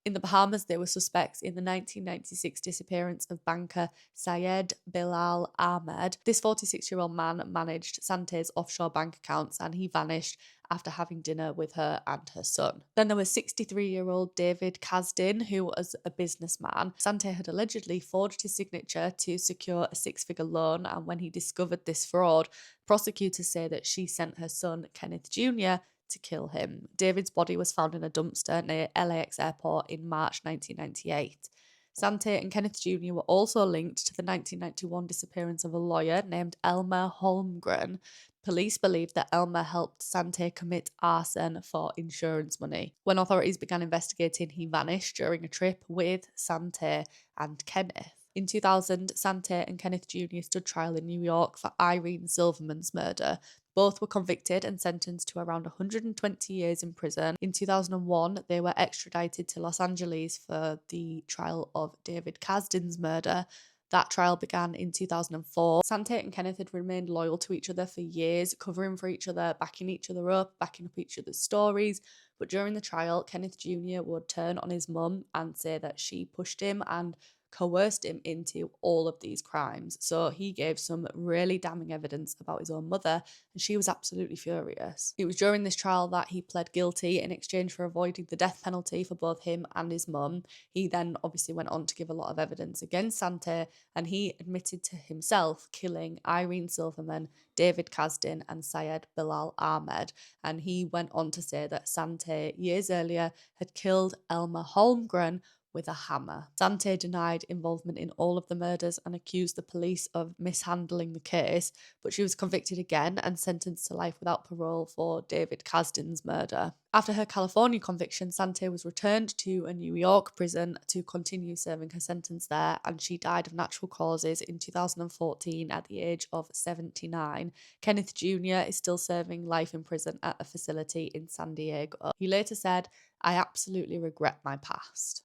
In the Bahamas, they were suspects in the 1996 disappearance of banker Syed Bilal Ahmed. This 46-year-old man managed Sante's offshore bank accounts and he vanished after having dinner with her and her son. Then there was 63-year-old David Kasdin, who was a businessman. Sante had allegedly forged his signature to secure a six-figure loan, and when he discovered this fraud, prosecutors say that she sent her son, Kenneth Jr., to kill him. David's body was found in a dumpster near LAX airport in March 1998. Sante and Kenneth Jr. were also linked to the 1991 disappearance of a lawyer named Elmer Holmgren. Police believe that Elmer helped Sante commit arson for insurance money. When authorities began investigating, he vanished during a trip with Sante and Kenneth. In 2000, Sante and Kenneth Jr. stood trial in New York for Irene Silverman's murder. Both were convicted and sentenced to around 120 years in prison. In 2001, they were extradited to Los Angeles for the trial of David Kasdan's murder. That trial began in 2004. Sante and Kenneth had remained loyal to each other for years, covering for each other, backing each other up, backing up each other's stories. But during the trial, Kenneth Jr. would turn on his mum and say that she pushed him and coerced him into all of these crimes. So he gave some really damning evidence about his own mother, and she was absolutely furious. It was during this trial that he pled guilty in exchange for avoiding the death penalty for both him and his mum. He then obviously went on to give a lot of evidence against Sante, and he admitted to himself killing Irene Silverman, David Kasdan, and Syed Bilal Ahmed. And he went on to say that Sante, years earlier, had killed Elmer Holmgren with a hammer. Sante denied involvement in all of the murders and accused the police of mishandling the case, but she was convicted again and sentenced to life without parole for David Kasdan's murder. After her California conviction, Sante was returned to a New York prison to continue serving her sentence there, and she died of natural causes in 2014 at the age of 79. Kenneth Jr. is still serving life in prison at a facility in San Diego. He later said, "I absolutely regret my past."